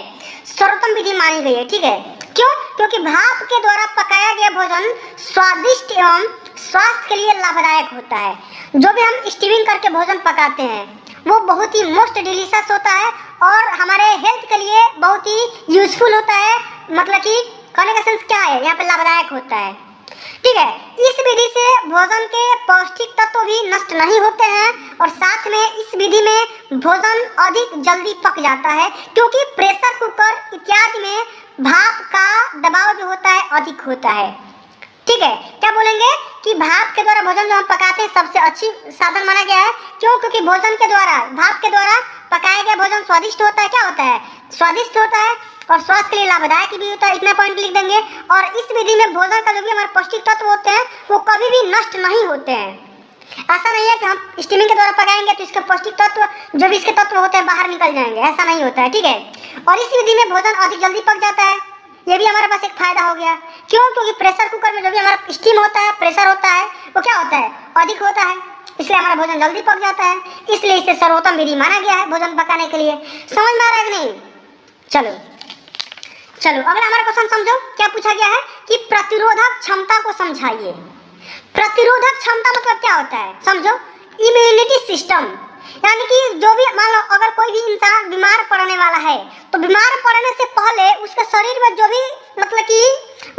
सर्वोत्तम विधि मानी गई है। ठीक है, क्यों? क्योंकि भाप के द्वारा पकाया गया भोजन स्वादिष्ट एवं स्वास्थ्य के लिए लाभदायक होता है। जो भी हम स्टीमिंग करके भोजन पकाते हैं वो बहुत ही मोस्ट डिलीशियस होता है और हमारे हेल्थ के लिए बहुत ही यूजफुल होता है। मतलब कि कहने का सेंस क्या है, यहाँ पे लाभदायक होता है। ठीक है, इस विधि से भोजन के पौष्टिक तत्व भी नष्ट नहीं होते हैं और साथ में इस विधि में भोजन अधिक जल्दी पक जाता है, क्योंकि प्रेशर कुकर इत्यादि में भाप का दबाव जो होता है अधिक होता है। ठीक है, क्या बोलेंगे कि भाप के द्वारा भोजन जो हम पकाते हैं सबसे अच्छी साधन माना गया है। क्यों? क्योंकि भोजन के द्वारा, भाप के द्वारा पकाया गया भोजन स्वादिष्ट होता है। क्या होता है? स्वादिष्ट होता है और स्वास्थ्य के लिए लाभदायक भी होता है। इतना पॉइंट लिख देंगे। और इस विधि में भोजन का जो भी हमारे पौष्टिक तत्व होते हैं वो कभी भी नष्ट नहीं होते हैं। ऐसा नहीं है कि हम स्टीमिंग के द्वारा पकाएंगे तो इसके पौष्टिक तत्व जो भी इसके तत्व होते हैं बाहर निकल जाएंगे, ऐसा नहीं होता है। ठीक है, और इस विधि में भोजन अधिक जल्दी पक जाता है, ये भी हमारे पास एक फायदा हो गया। क्यों? क्योंकि प्रेशर कुकर में जो भी हमारा स्टीम होता है, प्रेशर होता है, वो क्या होता है, अधिक होता है, इसलिए हमारा भोजन जल्दी पक जाता है। इसलिए इसे सर्वोत्तम विधि माना गया है भोजन पकाने के लिए। समझ में आ रहा है कि नहीं? चलो अगला हमारा क्वेश्चन समझो, क्या पूछा गया है कि प्रतिरोधक क्षमता को समझाइए। प्रतिरोधक क्षमता मतलब क्या होता है, समझो। इम्यूनिटी सिस्टम, यानी कि जो भी मान लो अगर कोई भी इंसान बीमार पड़ने वाला है तो बीमार पड़ने से पहले उसके शरीर में जो भी मतलब कि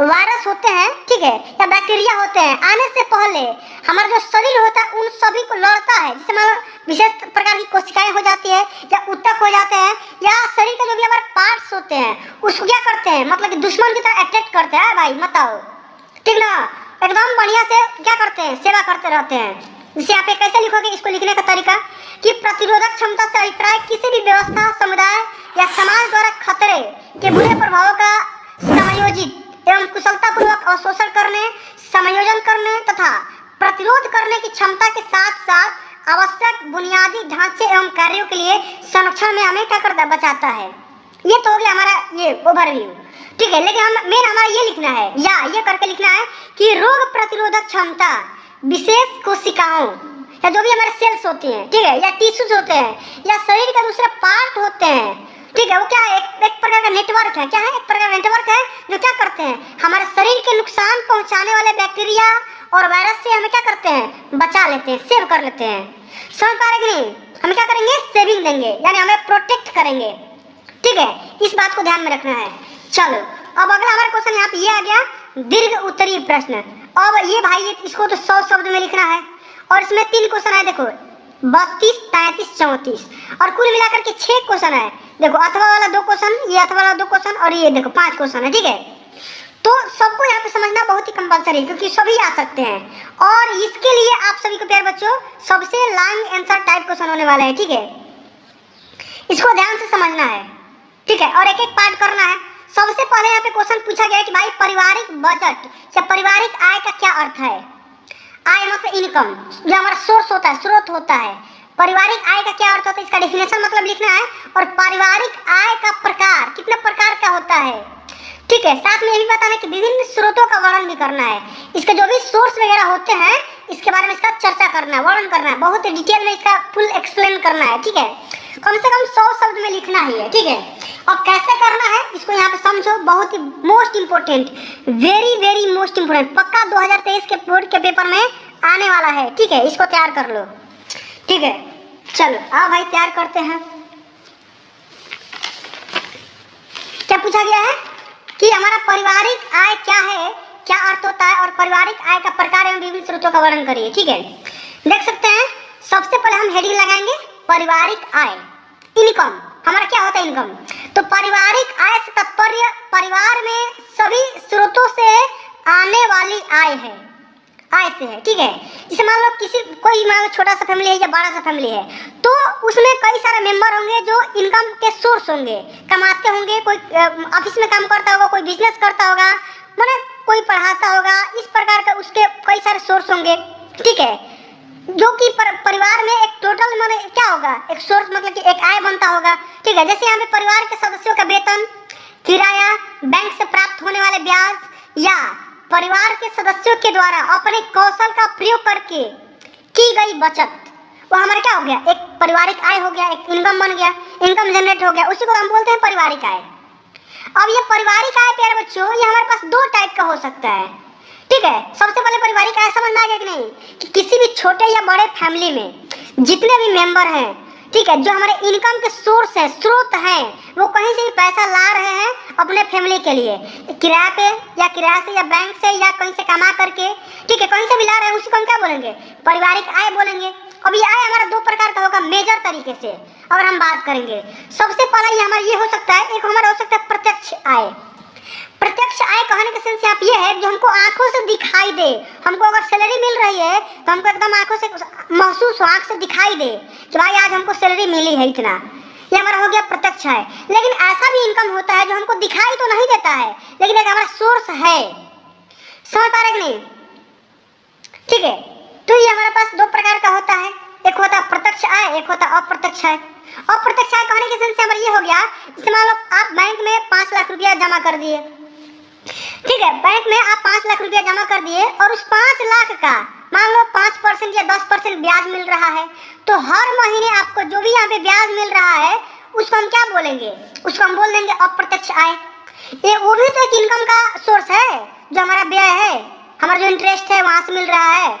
वायरस होते हैं, ठीक है, या बैक्टीरिया होते हैं, आने से पहले हमारा जो शरीर होता है उन सभी को लड़ता है। जैसे मान लो विशेष प्रकार की कोशिकाएं हो जाती है या ऊतक हो जाते हैं या शरीर के जो भी हमारे पार्ट्स होते हैं उसको क्या करते हैं, मतलब कि दुश्मन की तरह अटैक करते हैं। भाई बताओ, ठीक ना, एकदम बढ़िया से क्या करते हैं, सेवा करते रहते हैं। जैसे यहाँ पे कैसे लिखोगे, इसको लिखने का तरीका कि प्रतिरोधक क्षमता से अभिप्राय किसी भी व्यवस्था, समुदाय या समाज द्वारा खतरे के बुरे प्रभावों का समायोजित एवं कुशलतापूर्वक अवशोषण करने, समायोजन करने तथा प्रतिरोध करने की क्षमता के साथ साथ आवश्यक बुनियादी ढांचे एवं कार्यों के लिए संरक्षण में हमें क्या करता, बचाता है। ये तो हो गया हमारा ये ओवरव्यू। ठीक है, लेकिन हम मेन हमारा ये लिखना है या ये करके लिखना है कि रोग प्रतिरोधक क्षमता विशेष कोशिकाओं या जो भी हमारे सेल्स होते हैं, ठीक है, या टिश्यूज होते हैं या शरीर के दूसरे पार्ट होते हैं, ठीक है, वो क्या है, एक प्रकार का नेटवर्क है। क्या है? एक प्रकार का नेटवर्क है जो क्या करते हैं, हमारे शरीर के नुकसान पहुंचाने वाले बैक्टीरिया और वायरस से हमें क्या करते हैं, बचा लेते हैं, सेव कर लेते हैं। समझ पा रहे कि नहीं? हम क्या करेंगे, सेविंग देंगे, यानी हमें प्रोटेक्ट करेंगे। ठीक है, इस बात को ध्यान में रखना है। चलो अब अगला हमारा क्वेश्चन यहाँ पे ये आ गया, दीर्घ उत्तरीय प्रश्न। अब ये भाई इसको तो 100 शब्द में लिखना है और इसमें 3 क्वेश्चन है। देखो 32, 33, 34 और कुल मिलाकर के 6 क्वेश्चन है। देखो अथवा वाला 2 क्वेश्चन, ये अथवा वाला 2 क्वेश्चन और ये देखो 5 क्वेश्चन है। ठीक है, तो सबको यहाँ पे समझना बहुत ही कंपलसरी है क्योंकि सभी आ सकते हैं और इसके लिए आप सभी को प्यारे बच्चों सबसे लॉन्ग आंसर टाइप क्वेश्चन होने वाला है। ठीक है, इसको ध्यान से समझना है। ठीक है, और एक एक पार्ट करना है। सबसे पहले यहाँ पे क्वेश्चन पूछा गया है कि भाई पारिवारिक बजट या पारिवारिक आय का क्या अर्थ है। आय मतलब इनकम, जो हमारा सोर्स होता है, स्रोत होता है। पारिवारिक आय का क्या अर्थ होता है, इसका डेफिनेशन मतलब लिखना है। और पारिवारिक आय का प्रकार कितने प्रकार का होता है, ठीक है। साथ में ये भी बताना है कि विभिन्न स्रोतों का वर्णन भी करना है। इसके जो भी सोर्स वगैरह होते हैं इसके बारे में इसका चर्चा करना है, वर्णन करना है, बहुत डिटेल में इसका फुल एक्सप्लेन करना है, ठीक है। कम से कम 100 शब्द में लिखना ही है, ठीक है। अब कैसे करना है इसको यहाँ पे समझो, बहुत ही most important, very very most important, पक्का 2023 के बोर्ड के पेपर में आने वाला है, ठीक है। इसको तैयार कर लो, ठीक है। चलो आओ भाई तैयार करते हैं। क्या पूछा गया है कि हमारा पारिवारिक आय क्या है, क्या अर्थ होता है, और पारिवारिक आय का प्रकार एवं विभिन्न स्रोतों का वर्णन करिए, ठीक है। देख सकते हैं सबसे पहले हम हेडिंग लगाएंगे पारिवारिक आय, इनकम। हमारा क्या होता है इनकम, तो पारिवारिक आय से तात्पर्य परिवार में सभी स्रोतों से आने वाली आय है, आय से है, ठीक है। जैसे मान लो कोई मान लो छोटा सा फैमिली है या बड़ा सा फैमिली है, तो उसमें कई सारे मेंबर होंगे जो इनकम के सोर्स होंगे, कमाते होंगे। कोई ऑफिस में काम करता होगा, कोई बिजनेस करता होगा, माने कोई पढ़ाता होगा, इस प्रकार का उसके कई सारे सोर्स होंगे, ठीक है। जो कि परिवार में एक टोटल माने क्या होगा, एक सोर्स मतलब कि एक आय बनता होगा, ठीक है। जैसे यहाँ पे परिवार के सदस्यों का वेतन, किराया, बैंक से प्राप्त होने वाले ब्याज या परिवार के सदस्यों के द्वारा अपने कौशल का प्रयोग करके की गई बचत, वो हमारा क्या हो गया, एक पारिवारिक आय हो गया, एक इनकम बन गया, इनकम जनरेट हो गया, उसी को हम बोलते हैं पारिवारिक आय। अब ये पारिवारिक आय प्यारे बच्चों, ये हमारे पास दो टाइप का हो सकता है, ठीक है। सबसे पहले पारिवारिक आय समझ में आ गया कि नहीं, कि किसी भी छोटे या बड़े फैमिली में जितने भी मेंबर हैं, ठीक है, जो हमारे इनकम के सोर्स हैं, स्रोत हैं, वो कहीं से भी पैसा ला रहे हैं अपने फैमिली के लिए, किराए पे या किराए से या बैंक से या कहीं से कमा करके, ठीक है, कहीं से भी ला रहे हैं, उसी को हम क्या बोलेंगे, पारिवारिक आय बोलेंगे। अब ये आय हमारा दो प्रकार का होगा मेजर तरीके से अगर हम बात करेंगे। सबसे पहला ये हमारा ये हो सकता है, एक हमारा हो सकता है प्रत्यक्ष आय। प्रत्यक्ष आय कहने का सेंस यहाँ पे ये है जो हमको आंखों से दिखाई दे। हमको अगर सैलरी मिल रही है तो हमको एकदम आंखों से महसूस हो, आंख से दिखाई दे कि भाई आज हमको सैलरी मिली है इतना, ये हमारा हो गया प्रत्यक्ष आय। लेकिन ऐसा भी इनकम होता है जो हमको दिखाई तो नहीं देता है लेकिन एक हमारा सोर्स है, समझ पा रहे कि नहीं, ठीक है। तो ये हमारे पास दो प्रकार का होता है, एक होता है प्रत्यक्ष आय, एक होता है अप्रत्यक्ष आय। अप्रत्यक्ष आय कहने के सेंस हमारा ये हो गया, जैसे मान लो आप बैंक में 5 लाख रुपया जमा कर दिए, ठीक है, बैंक में आप 5 लाख रुपया जमा कर दिए और उस 5 लाख का मान लो 5% या 10% ब्याज मिल रहा है, तो हर महीने आपको जो भी यहाँ पे ब्याज मिल रहा है उसको हम क्या बोलेंगे, उसको हम बोल देंगे अप्रत्यक्ष आय। ये वो भी तो एक इनकम का सोर्स है, जो हमारा व्यय है, हमारा जो इंटरेस्ट है वहां से मिल रहा है,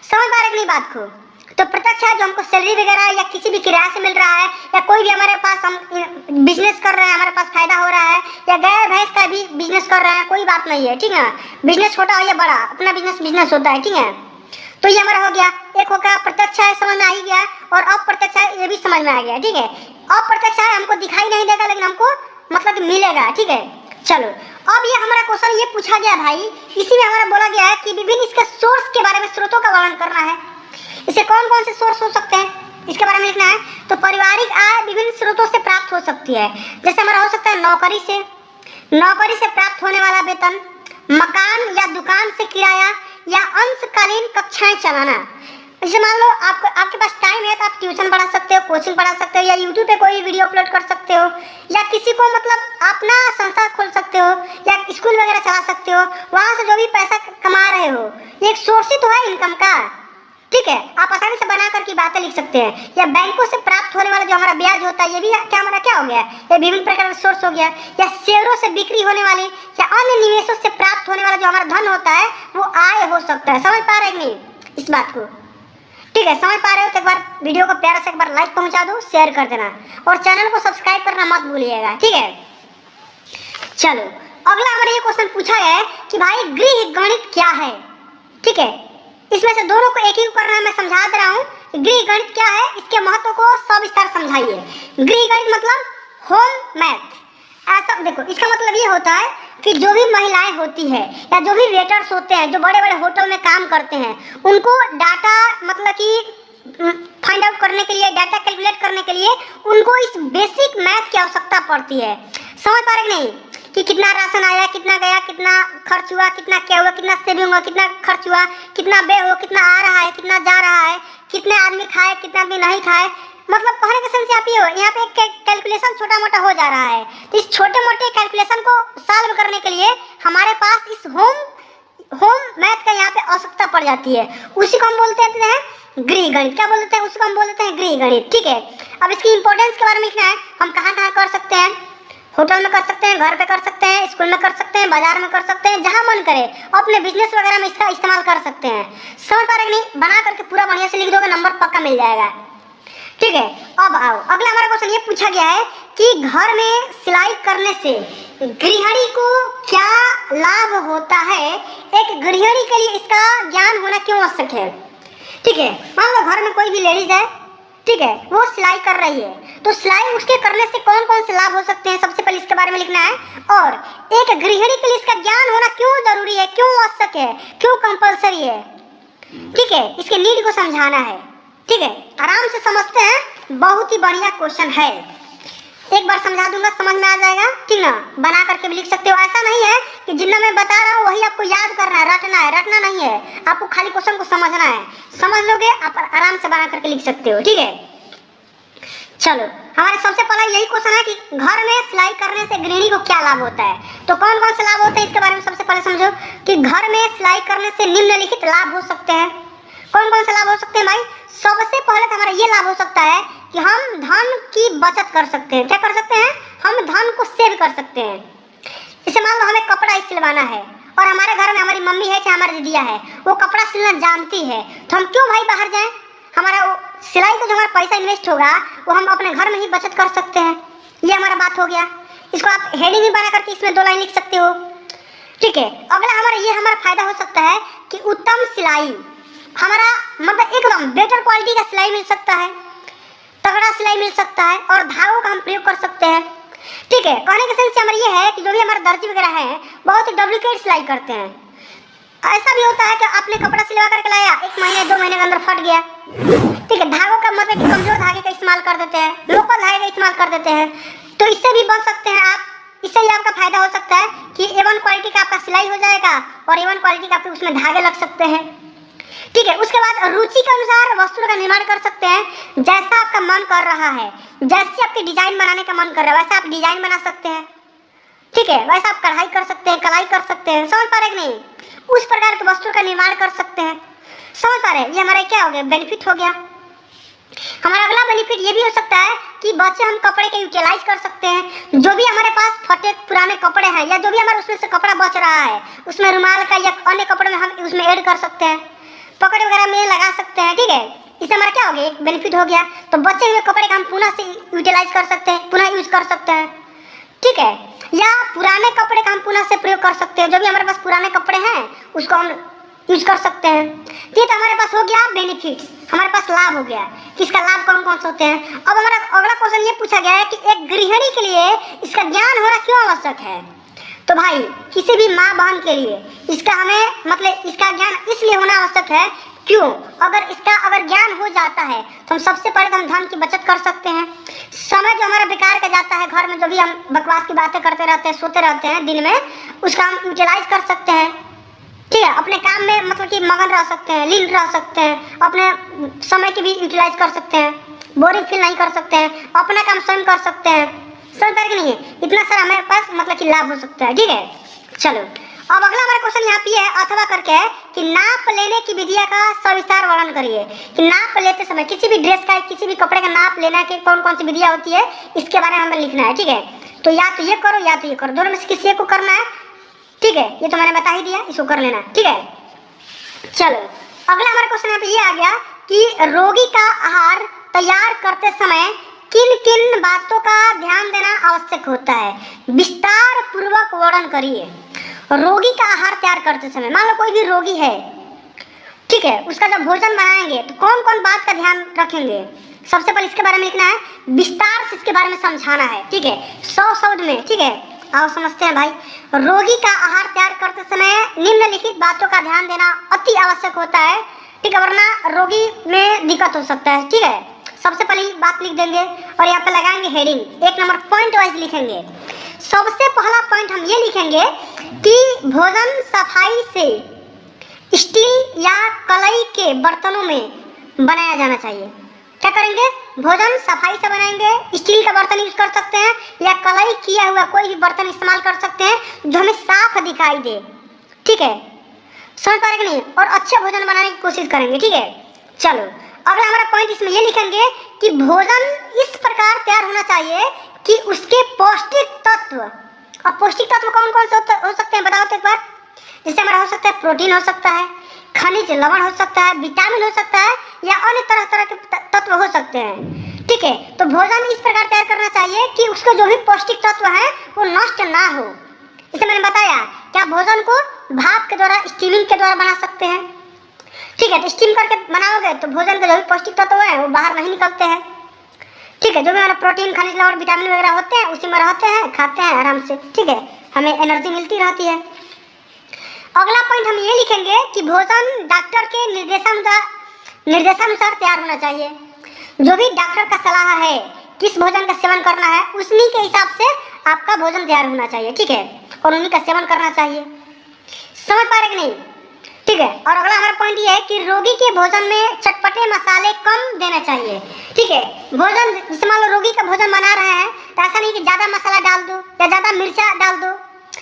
समझ पा रहे कि नहीं बात को। तो प्रत्यक्ष है जो हमको सैलरी वगैरह या किसी भी किराए से मिल रहा है, या कोई भी हमारे पास हम बिजनेस कर रहे हैं, हमारे पास फायदा हो रहा है, या गाय भैंस का भी बिजनेस कर रहे हैं, कोई बात नहीं है, ठीक है। बिजनेस छोटा हो या बड़ा, अपना बिजनेस होता है, ठीक है। तो ये हमारा हो गया, एक हो गया प्रत्यक्ष आय, समझ में आ ही गया, और अप्रत्यक्ष आय ये भी समझ में आ गया, ठीक है। अप्रत्यक्ष आय हमको दिखाई नहीं देगा लेकिन हमको मतलब मिलेगा, ठीक है। चलो अब ये हमारा क्वेश्चन ये पूछा गया भाई, इसी में हमारा बोला गया है कि विभिन्न इसके सोर्स के बारे में, स्रोतों का वर्णन करना है। इसे कौन कौन से सोर्स हो सकते हैं इसके बारे में लिखना है। तो पारिवारिक आय विभिन्न स्रोतों से प्राप्त हो सकती है, जैसे हमारा हो सकता है नौकरी से प्राप्त होने वाला वेतन, मकान या दुकान से किराया, या अंशकालीन कक्षाएं चलाना। जैसे मान लो आपके पास टाइम है तो आप ट्यूशन पढ़ा सकते हो, कोचिंग पढ़ा सकते हो, या यूट्यूब पे कोई वीडियो अपलोड कर सकते हो, या किसी को मतलब अपना संस्था खोल सकते हो, या स्कूल वगैरह चला सकते हो, वहां से जो भी पैसा कमा रहे हो, ये एक सोर्स ही तो है इनकम का, ठीक है। आप आसानी से बना करके बातें लिख सकते हैं। या बैंकों से प्राप्त होने वाला जो हमारा ब्याज होता है, ये भी क्या हमारा क्या हो गया, ये विभिन्न प्रकार का सोर्स हो गया। या शेयरों से बिक्री होने वाली या अन्य निवेशों से प्राप्त होने वाला जो हमारा धन होता है वो आय हो सकता है। समझ पा रहे हैं नहीं इस बात को, ठीक है। समझ पा रहे हो तो एक बार वीडियो को प्यार से एक बार लाइक पहुंचा दो, शेयर कर देना, और चैनल को सब्सक्राइब करना मत भूलिएगा, ठीक है। चलो अगला हमारा ये क्वेश्चन पूछा है कि भाई गृह गणित क्या है, ठीक है। इसमें से दोनों को एक ही करना है, मैं समझा दे रहा हूँ। गृह गणित क्या है, इसके महत्व को सविस्तार समझाइए। गृह गणित मतलब होम मैथ। ऐसा देखो, इसका मतलब ये होता है कि जो भी महिलाएं होती है या जो भी वेटर्स होते हैं, जो बड़े बड़े होटल में काम करते हैं, उनको डाटा मतलब कि फाइंड आउट करने के लिए, डाटा कैलकुलेट करने के लिए उनको इस बेसिक मैथ की आवश्यकता पड़ती है। समझ पा रहे नहीं, कि कितना राशन आया, कितना गया, कितना खर्च हुआ, कितना क्या हुआ, कितना सेविंग हुआ, कितना खर्च हुआ, कितना बे हो, कितना आ रहा है, कितना जा रहा है, कितने आदमी खाए, कितना आदमी नहीं खाए। मतलब कहने का सेंस आप ये हो, यहाँ पे एक कैलकुलेशन छोटा मोटा हो जा रहा है। तो इस छोटे मोटे कैलकुलेशन को सॉल्व करने के लिए हमारे पास इस होम मैथ का यहाँ पे आवश्यकता पड़ जाती है। उसी को हम बोलते हैं गृह गणित। क्या बोलते हैं? उसको हम बोलते हैं गृह गणित। ठीक है, अब इसकी इंपॉर्टेंस के बारे में लिखना है। हम कहाँ कहाँ कर सकते हैं? होटल में कर सकते हैं, घर पे कर सकते हैं, स्कूल में कर सकते हैं, बाजार में कर सकते हैं, जहाँ मन करे अपने बिजनेस वगैरह में इसका इस्तेमाल कर सकते हैं। समझ पा रहे नहीं? बना करके पूरा बढ़िया से लिख दोगे, नंबर पक्का मिल जाएगा। ठीक है, अब आओ अगला हमारा क्वेश्चन ये पूछा गया है कि घर में सिलाई करने से गृहिणी को क्या लाभ होता है? एक गृहिणी के लिए इसका ज्ञान होना क्यों आवश्यक है? ठीक है, मान लो घर में कोई भी लेडीज है, ठीक है, वो सिलाई कर रही है, तो सिलाई उसके करने से कौन कौन से लाभ हो सकते हैं, सबसे पहले इसके बारे में लिखना है। और एक गृहिणी के लिए इसका ज्ञान होना क्यों जरूरी है, क्यों आवश्यक है, क्यों कंपलसरी है। ठीक है, इसके नीड को समझाना है। ठीक है, आराम से समझते हैं, बहुत ही बढ़िया क्वेश्चन है। एक बार समझा दूंगा, समझ में आ जाएगा। ठीक ना, बना करके भी लिख सकते हो। ऐसा नहीं है कि जितना मैं बता रहा हूँ वही आपको याद करना है, रटना नहीं है। आपको खाली क्वेश्चन को समझना है, समझ लोगे आप आराम से बना करके लिख सकते हो। ठीक है, चलो हमारे सबसे पहला यही क्वेश्चन है कि घर में सिलाई करने से गृहिणी को क्या लाभ होता है। तो कौन कौन से लाभ होते हैं इसके बारे में सबसे पहले समझो कि घर में सिलाई करने से निम्नलिखित लाभ हो सकते हैं। कौन कौन से लाभ हो सकते हैं भाई? सबसे पहले तो हमारा ये लाभ हो सकता है कि हम धन की बचत कर सकते हैं। क्या कर सकते हैं? हम धन को सेव कर सकते हैं। जैसे मान लो हमें कपड़ा सिलवाना है और हमारे घर में हमारी मम्मी है चाहे हमारी दीदिया है, वो कपड़ा सिलना जानती है, तो हम क्यों भाई बाहर जाएं? हमारा सिलाई का जो हमारा पैसा इन्वेस्ट होगा वो हम अपने घर में ही बचत कर सकते हैं। ये हमारा बात हो गया। इसको आप हेडिंग भी बना करके इसमें 2 लाइन लिख सकते हो। ठीक है, अगला हमारा फायदा हो सकता है कि उत्तम सिलाई, हमारा मतलब एकदम बेटर क्वालिटी का सिलाई मिल सकता है, तगड़ा सिलाई मिल सकता है और धागों का हम प्रयोग कर सकते हैं। ठीक है, कहने के सेंस हमारा ये है कि जो भी हमारे दर्जी वगैरह हैं बहुत ही डुप्लीकेट सिलाई करते हैं। ऐसा भी होता है कि आपने कपड़ा सिलवा करके लाया, 1 महीने 2 महीने के अंदर फट गया। ठीक है, धागों का मतलब कि कमजोर धागे का इस्तेमाल कर देते हैं, लोकल धागे का इस्तेमाल कर देते हैं। तो इससे भी बच सकते हैं आप। इससे ही आपका फायदा हो सकता है कि A1 क्वालिटी का आपका सिलाई हो जाएगा और A1 क्वालिटी का आपके उसमें धागे लग सकते हैं। ठीक है, उसके बाद रुचि के अनुसार वस्तु का निर्माण कर सकते हैं। जैसा आपका मन कर रहा है, जैसे आपके डिजाइन बनाने का मन कर रहा है वैसा आप डिजाइन बना सकते हैं। ठीक है, वैसा आप कढ़ाई कर सकते हैं, कलाई कर सकते हैं। समझ पा रहे कि नहीं? उस प्रकार के वस्तु का निर्माण कर सकते हैं। समझ पा रहे? ये हमारा क्या हो गया? बेनिफिट हो गया। हमारा अगला बेनिफिट ये भी हो सकता है कि बच्चे हम कपड़े के यूटिलाइज कर सकते हैं। जो भी हमारे पास फटे पुराने कपड़े हैं या जो भी हमारे उसमें से कपड़ा बच रहा है उसमें रुमाल का या अन्य कपड़े में हम उसमें ऐड कर सकते हैं, पकड़ वगैरह में लगा सकते हैं। ठीक है, इससे हमारा क्या हो गया? एक बेनिफिट हो गया। तो बचे हुए कपड़े का हम पुनः से यूटिलाइज कर सकते हैं, पुनः यूज कर सकते हैं। ठीक है, या पुराने कपड़े का हम पुनः से प्रयोग कर सकते हैं। जो भी हमारे पास पुराने कपड़े हैं उसको हम यूज कर सकते हैं। ये तो हमारे पास हो गया बेनिफिट्स, हमारे पास लाभ हो गया। किसका लाभ कौन कौन से होते हैं? अब हमारा अगला क्वेश्चन ये पूछा गया है कि एक गृहिणी के लिए इसका ज्ञान होना क्यों आवश्यक है। तो भाई किसी भी माँ बहन के लिए इसका हमें मतलब इसका ज्ञान इसलिए होना आवश्यक है। क्यों? अगर ज्ञान हो जाता है तो हम सबसे पहले तो हम धन की बचत कर सकते हैं। समय जो हमारा बेकार का जाता है घर में, जो भी हम बकवास की बातें करते रहते हैं, सोते रहते हैं दिन में, उसका हम यूटिलाइज कर सकते हैं। ठीक है, अपने काम में मतलब कि मगन रह सकते हैं, लीन रह सकते हैं, अपने समय की भी यूटिलाइज कर सकते हैं, बोरिंग फील नहीं कर सकते हैं, अपना काम स्वयं कर सकते हैं। समझ पा रहे नहीं है? इतना सारा हमारे पास मतलब कि लाभ हो सकता है। ठीक है, चलो अब अगला हमारा क्वेश्चन यहाँ पे है अथवा करके है कि नाप लेने की विधिया का सविस्तार वर्णन करिए। कि नाप लेते समय किसी भी ड्रेस का, किसी भी कपड़े का नाप लेना की कौन कौन सी विधिया होती है इसके बारे में हमें लिखना है। ठीक है, तो या तो ये करो या तो ये करो, दोनों में से किसी एक को करना है। ठीक है, ये तो मैंने बता ही दिया, इसको कर लेना। ठीक है, चलो अगला हमारा क्वेश्चन यहाँ पे ये आ गया कि रोगी का आहार तैयार करते समय किन किन बातों का ध्यान देना आवश्यक होता है, विस्तार पूर्वक वर्णन करिए। रोगी का आहार तैयार करते समय, मान लो कोई भी रोगी है, ठीक है, उसका जब भोजन बनाएंगे तो कौन कौन बात का ध्यान रखेंगे। सबसे पहले इसके बारे में लिखना है, विस्तार से इसके बारे में समझाना है। ठीक है, 100 शब्द में। ठीक है, आओ समझते हैं भाई। रोगी का आहार तैयार करते समय निम्नलिखित बातों का ध्यान देना अति आवश्यक होता है। ठीक है, वरना रोगी में दिक्कत हो सकता है। ठीक है, सबसे पहली बात लिख देंगे और यहाँ पे लगाएंगे हेडिंग, 1 नंबर पॉइंट वाइज लिखेंगे। सबसे पहला पॉइंट हम ये लिखेंगे कि भोजन सफाई से स्टील या कलई के बर्तनों में बनाया जाना चाहिए। क्या करेंगे? भोजन सफाई से बनाएंगे, स्टील का बर्तन यूज कर सकते हैं या कलई किया हुआ कोई भी बर्तन इस्तेमाल कर सकते हैं जो हमें साफ दिखाई दे। ठीक है, समझ पा रहे कि नहीं? और अच्छा भोजन बनाने की कोशिश करेंगे। ठीक है, चलो अगला हमारा पॉइंट इसमें ये लिखेंगे कि भोजन इस प्रकार तैयार होना चाहिए कि उसके पौष्टिक तत्व, और पौष्टिक तत्व कौन कौन से हो सकते हैं बताओ तो एक बार। जैसे हमारा हो सकता है प्रोटीन हो सकता है, खनिज लवण हो सकता है, विटामिन हो सकता है या अन्य तरह तरह के तत्व हो सकते हैं। ठीक है, तो भोजन इस प्रकार तैयार करना चाहिए कि उसके जो भी पौष्टिक तत्व हैं वो नष्ट ना हो। जैसे मैंने बताया कि आप भोजन को भाप के द्वारा, स्टीमिंग के द्वारा बना सकते हैं। ठीक है, तो स्टीम करके बनाओगे तो भोजन के जो भी पौष्टिक तत्व हैं वो बाहर नहीं निकलते हैं। ठीक है, जो भी हमारा प्रोटीन, खनिज लवण, विटामिन वगैरह होते हैं उसी में रहते हैं, खाते हैं आराम से। ठीक है, हमें एनर्जी मिलती रहती है। अगला पॉइंट हम ये लिखेंगे कि भोजन डॉक्टर के निर्देशानुसार तैयार होना चाहिए। जो भी डॉक्टर का सलाह है किस भोजन का सेवन करना है उसी के हिसाब से आपका भोजन तैयार होना चाहिए। ठीक है, और उन्हीं का सेवन करना चाहिए। समझ पा रहे कि नहीं? ठीक है, और अगला हमारा पॉइंट ये है कि रोगी के भोजन में चटपटे मसाले कम देना चाहिए। ठीक है, भोजन जैसे मान लो रोगी का भोजन बना रहे हैं तो ऐसा नहीं कि ज़्यादा मसाला डाल दो या ज़्यादा मिर्चा डाल दो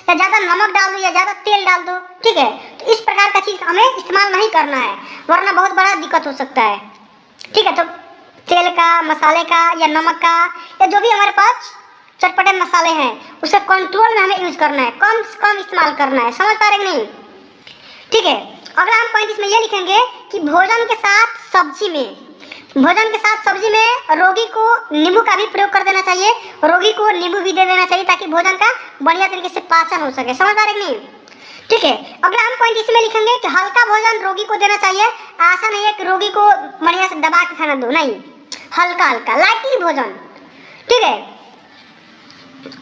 या ज़्यादा नमक डाल दो या ज़्यादा तेल डाल दो। ठीक है, तो इस प्रकार का चीज़ हमें इस्तेमाल नहीं करना है, वरना बहुत बड़ा दिक्कत हो सकता है। ठीक है, तो तेल का, मसाले का या नमक का या जो भी हमारे पास चटपटे मसाले हैं उसे कंट्रोल में हमें यूज करना है, कम से कम इस्तेमाल करना है। समझ पा रहे नहीं? ठीक है, अगला हम पॉइंट इसमें ये लिखेंगे कि भोजन के साथ सब्जी में रोगी को नींबू का भी प्रयोग कर देना चाहिए, रोगी को नींबू भी दे देना चाहिए ताकि भोजन का बढ़िया तरीके से पाचन हो सके। समझ पा रहे नहीं? ठीक है, अगला हम पॉइंट इसमें लिखेंगे कि हल्का भोजन रोगी को देना चाहिए। ऐसा नहीं है कि रोगी को बढ़िया से दबा के खाना दो, नहीं, हल्का हल्का लाइटली भोजन। ठीक है,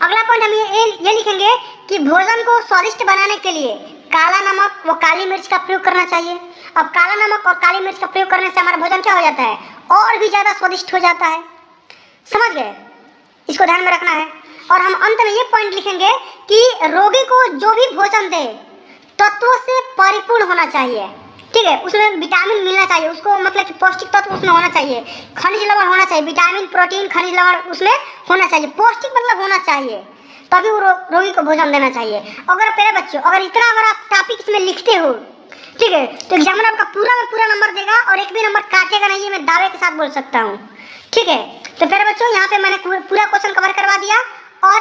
अगला पॉइंट हम ये लिखेंगे कि भोजन को स्वादिष्ट बनाने के लिए काला नमक व काली मिर्च का प्रयोग करना चाहिए। अब काला नमक और काली मिर्च का प्रयोग करने से हमारा भोजन क्या हो जाता है? और भी ज़्यादा स्वादिष्ट हो जाता है। समझ गए? इसको ध्यान में रखना है। और हम अंत में ये पॉइंट लिखेंगे कि रोगी को जो भी भोजन दे तत्वों से परिपूर्ण होना चाहिए। ठीक है, उसमें विटामिन मिलना चाहिए, उसको मतलब कि पौष्टिक तत्व उसमें होना चाहिए, खनिज लवण होना चाहिए, विटामिन, प्रोटीन, खनिज लवण उसमें होना चाहिए, पौष्टिक मतलब होना चाहिए, तभी वो रोगी को भोजन देना चाहिए। अगर प्यारे बच्चों अगर इतना अगर आप टॉपिक इसमें लिखते हो, ठीक है, तो एग्जामिनर आपका पूरा नंबर देगा और एक भी नंबर काटेगा नहीं, ये मैं दावे के साथ बोल सकता हूँ। ठीक है, तो प्यारे बच्चों यहाँ पे मैंने पूरा क्वेश्चन कवर करवा दिया और